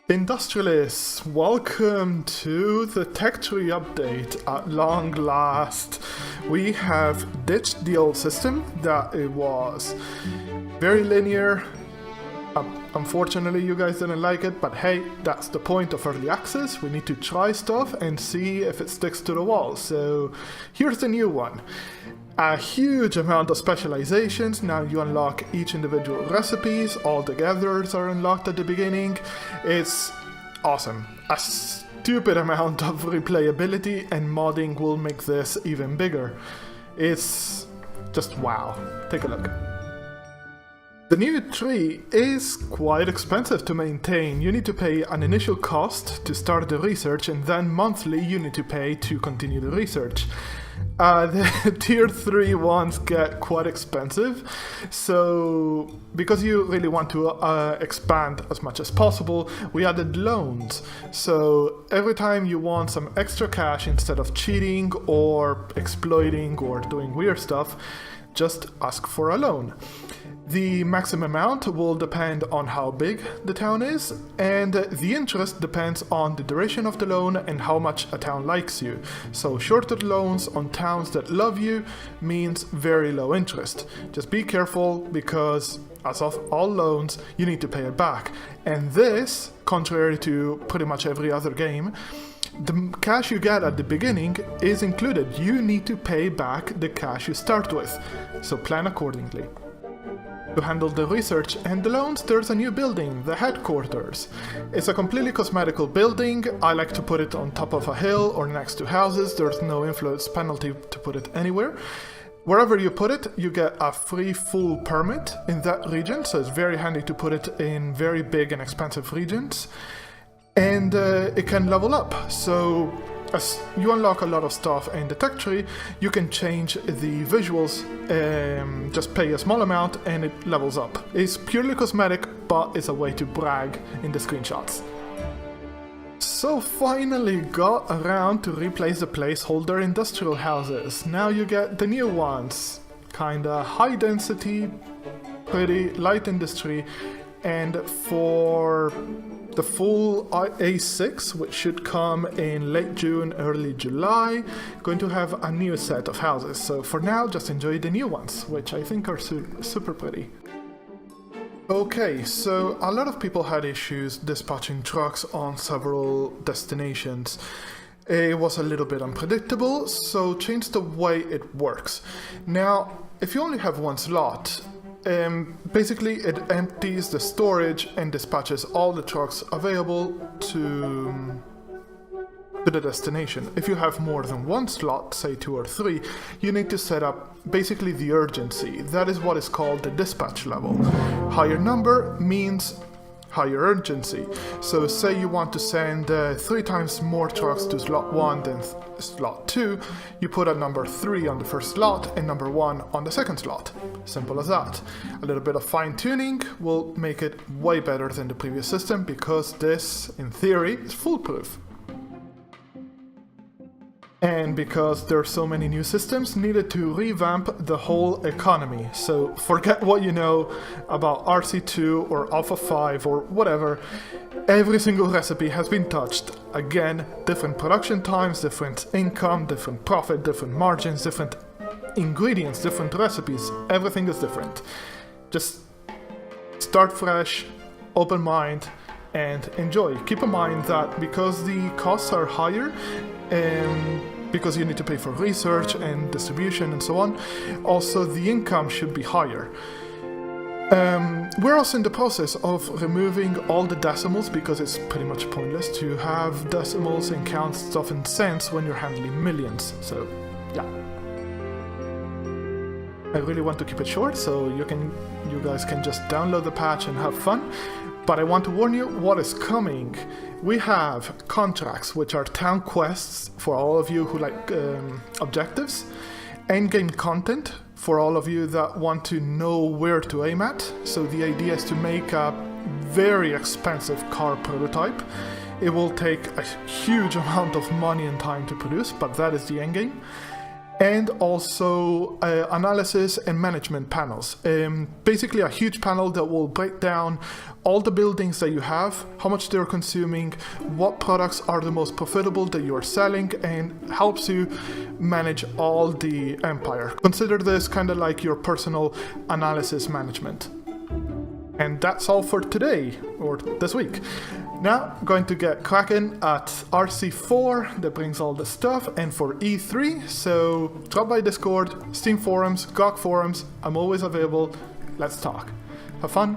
Industrialists, welcome to the Tech Tree update. At long last, we have ditched the old system that it was very linear. Unfortunately, you guys didn't like it, but hey, that's the point of early access. We need to try stuff and see if it sticks to the wall. So here's the new one. A huge amount of specializations. Now you unlock each individual recipes. All the gatherers are unlocked at the beginning. It's awesome. A stupid amount of replayability, and modding will make this even bigger. It's just wow. Take a look. The new tree is quite expensive to maintain. You need to pay an initial cost to start the research, and then monthly you need to pay to continue the research. The tier 3 ones get quite expensive, so because you really want to expand as much as possible, we added loans. So every time you want some extra cash, instead of cheating or exploiting or doing weird stuff, just ask for a loan. The maximum amount will depend on how big the town is, and the interest depends on the duration of the loan and how much a town likes you. So shorter loans on towns that love you means very low interest. Just be careful, because as of all loans, you need to pay it back. And this, contrary to pretty much every other game, the cash you get at the beginning is included. You need to pay back the cash you start with, so plan accordingly. To handle the research and the loans, there's a new building, the headquarters. It's a completely cosmetical building. I like to put it on top of a hill or next to houses. There's no influence penalty to put it anywhere. Wherever you put it, you get a free full permit in that region, so it's very handy to put it in very big and expensive regions. And it can level up, so as you unlock a lot of stuff in the tech tree, you can change the visuals, just pay a small amount and it levels up. It's purely cosmetic, but it's a way to brag in the screenshots. So finally got around to replace the placeholder industrial houses. Now you get the new ones. Kinda high density, pretty light industry, and for the full A6, which should come in late June, early July, going to have a new set of houses. So for now, just enjoy the new ones, which I think are super pretty. Okay, so a lot of people had issues dispatching trucks on several destinations. It was a little bit unpredictable, so change the way it works. Now, if you only have one slot, basically it empties the storage and dispatches all the trucks available to the destination. If you have more than one slot, say 2 or 3, you need to set up basically the urgency. That is what is called the dispatch level. Higher number means higher urgency. So say you want to send 3 times more trucks to slot 1 than slot 2, you put a number 3 on the first slot and number 1 on the second slot. Simple as that. A little bit of fine tuning will make it way better than the previous system, because this, in theory, is foolproof. And because there are so many new systems, needed to revamp the whole economy. So forget what you know about RC2 or Alpha 5 or whatever. Every single recipe has been touched. Again, different production times, different income, different profit, different margins, different ingredients, different recipes. Everything is different. Just start fresh, open mind, and enjoy. Keep in mind that because the costs are higher, because you need to pay for research and distribution and so on, also the income should be higher. We're also in the process of removing all the decimals, because it's pretty much pointless to have decimals and count stuff in cents when you're handling millions. So yeah, I really want to keep it short, so you guys can just download the patch and have fun. But I want to warn you what is coming. We have contracts, which are town quests for all of you who like objectives, endgame content for all of you that want to know where to aim at. So the idea is to make a very expensive car prototype. It will take a huge amount of money and time to produce, but that is the endgame. and also analysis and management panels. Basically a huge panel that will break down all the buildings that you have, how much they're consuming, what products are the most profitable that you're selling, and helps you manage all the empire. Consider this kind of like your personal analysis management. And that's all for today, or this week. Now, I'm going to get cracking at RC4 that brings all the stuff, and for E3, so drop by Discord, Steam forums, GOG forums, I'm always available. Let's talk. Have fun.